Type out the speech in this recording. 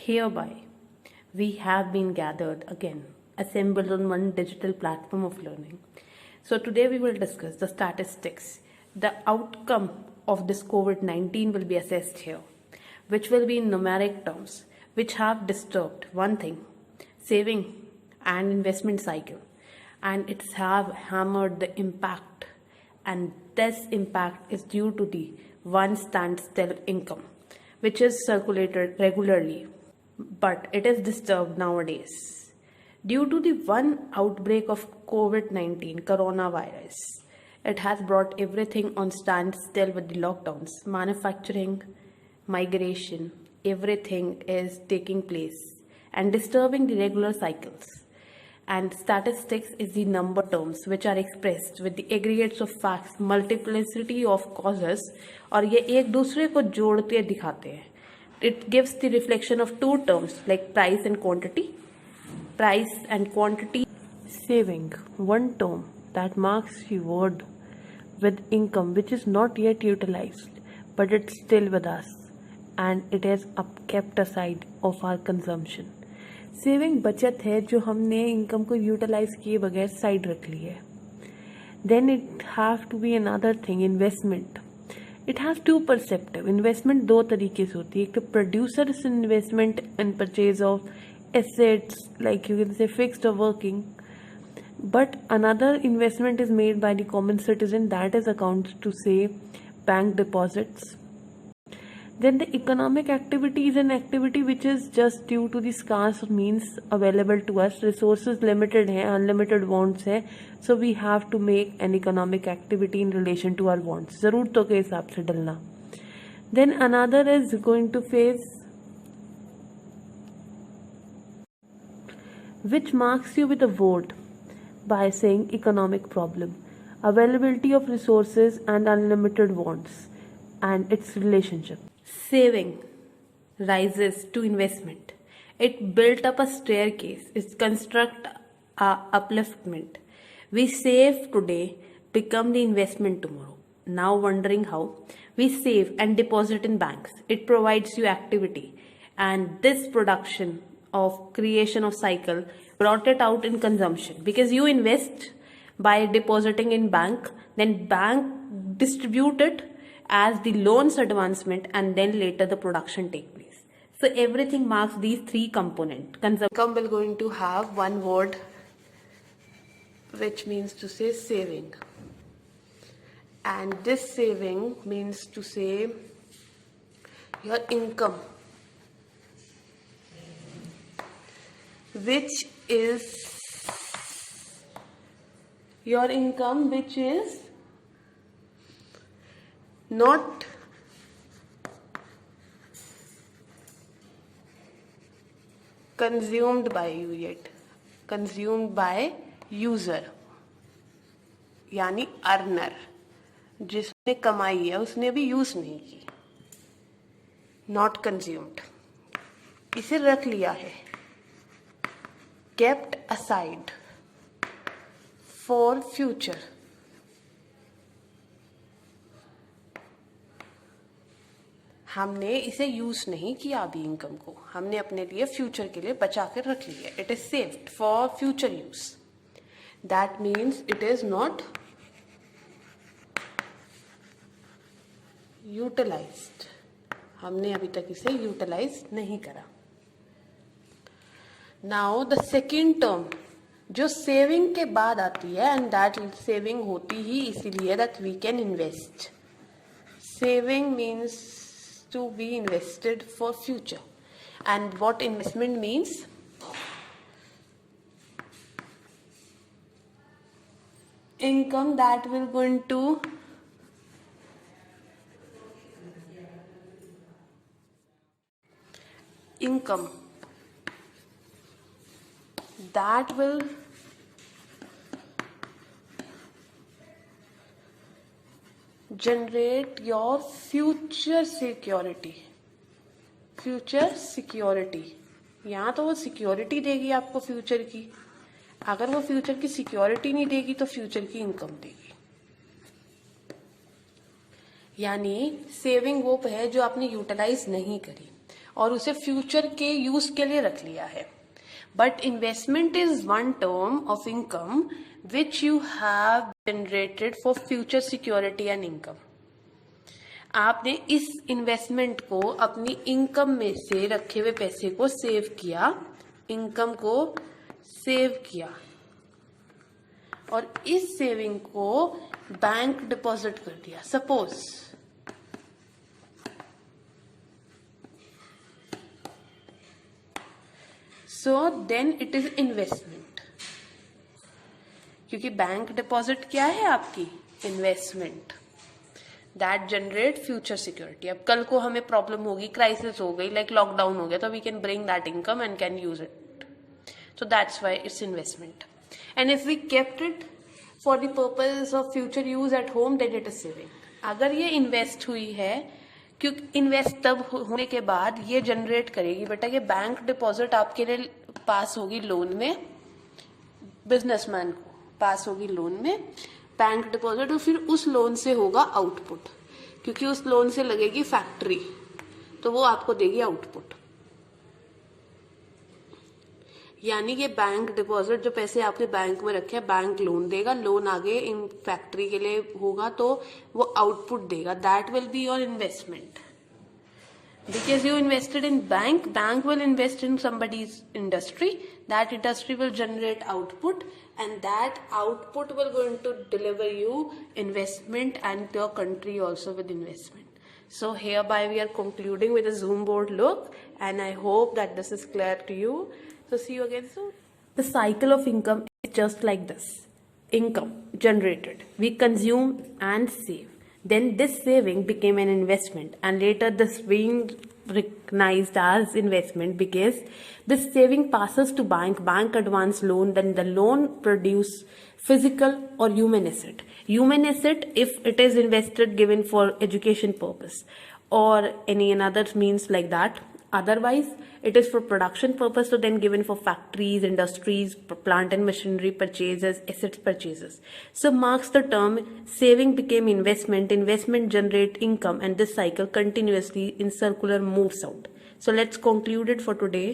Hereby, we have been gathered again, assembled on one digital platform of learning. So, today we will discuss the statistics. The outcome of this COVID 19 will be assessed here, which will be in numeric terms, which have disturbed one thing saving and investment cycle, and it's have hammered the impact, and this impact is due to the one standstill income, which is circulated regularly, but it is disturbed nowadays. Due to the one outbreak of COVID 19 coronavirus, it has brought everything on standstill with the lockdowns, manufacturing, migration, everything is taking place and disturbing the regular cycles. And statistics is the number terms which are expressed with the aggregates of facts, multiplicity of causes, और ये एक दूसरे को जोड़ते दिखाते हैं. It gives the reflection of two terms like price and quantity. Price and quantity. Saving, one term that marks the word with income which is not yet utilized, but it's still with us and it is kept aside of our consumption. Saving बचत है जो हमने income को utilise किए बगैर side रख ली है. Then it have to be another thing investment. It has to perceptive. Investment दो तरीके से होती है. एक तो producers investment in purchase of assets like you can say fixed और working, but another investment is made by the common citizen, that is account to say bank deposits. Then the economic activity is an activity which is just due to the scarce means available to us. Resources limited हैं, unlimited wants है, so we have to make an economic activity in relation to our wants. ज़रूरतों के हिसाब से डलना. Then another is going to phase which marks you with a word by saying economic problem, availability of resources and unlimited wants and its relationship. Saving rises to investment. It built up a staircase. It construct a upliftment. We save today, become the investment tomorrow. Now wondering how? We save and deposit in banks. It provides you activity. And this production of creation of cycle brought it out in consumption. Because you invest by depositing in bank, then bank distribute it as the loans advancement, and then later the production take place. So everything marks these three components. Income will going to have one word which means to say saving, and this saving means to say your income, which is your income which is not consumed by you yet, consumed by user, यानी earner. जिसने कमाई है उसने भी use नहीं की. Not consumed, इसे रख लिया है. Kept aside for future. हमने इसे यूज नहीं किया अभी इनकम को, हमने अपने लिए फ्यूचर के लिए बचा कर रख लिया. It is saved for future use. That means it is not utilised. हमने अभी तक इसे यूटिलाइज नहीं करा. नाउ द सेकेंड टर्म जो सेविंग के बाद आती है, एंड दैट सेविंग होती ही इसीलिए that we can invest. Saving means to be invested for future. And what investment means? Income that will going to income that will generate your future security. Future security, यहाँ तो वो security देगी आपको future की. अगर वो future की security नहीं देगी तो फ्यूचर की इनकम देगी. यानी सेविंग वो है जो आपने यूटिलाइज नहीं करी, और उसे फ्यूचर के यूज के लिए रख लिया है. But investment is one term of income which you have generated for future security and income. आपने इस इन्वेस्टमेंट को अपनी इनकम में से रखे हुए पैसे को सेव किया, इनकम को सेव किया, और इस सेविंग को बैंक डिपॉजिट कर दिया. Suppose so then it is investment, क्योंकि बैंक डिपॉजिट क्या है आपकी? Investment that generate future security. अब कल को हमें प्रॉब्लम होगी, क्राइसिस हो गई, लाइक लॉकडाउन हो गया, तो we can bring that income and can use it. So that's why it's investment. And if we kept it for the purpose of future use at home, then it is saving. अगर ये invest हुई है, क्योंकि invest तब होने के बाद ये जनरेट करेगी बेटा, ये बैंक डिपॉजिट आपके लिए पास होगी लोन में, बिजनेसमैन को पास होगी लोन में बैंक डिपॉजिट, और फिर उस लोन से होगा आउटपुट, क्योंकि उस लोन से लगेगी फैक्ट्री, तो वो आपको देगी आउटपुट. यानी कि बैंक डिपॉजिट, जो पैसे आपने बैंक में रखे हैं, बैंक लोन देगा, लोन आगे इन फैक्ट्री के लिए होगा तो वो आउटपुट देगा. That will be your investment. Because you invested in bank will invest in somebody's industry, that industry will generate output, and that output will going to deliver you investment and your country also with investment. So hereby we are concluding with a Zoom board look, and I hope that this is clear to you. So see you again soon. The cycle of income is just like this. Income generated, we consume and save. Then this saving became an investment, and later this being recognized as investment because this saving passes to bank advance loan, then the loan produce physical or human asset. Human asset if it is invested given for education purpose or any another means like that. Otherwise, it is for production purpose, so then given for factories, industries, plant and machinery purchases, assets purchases. So marks the term saving became investment, investment generate income, and this cycle continuously in circular moves out. So let's conclude it for today.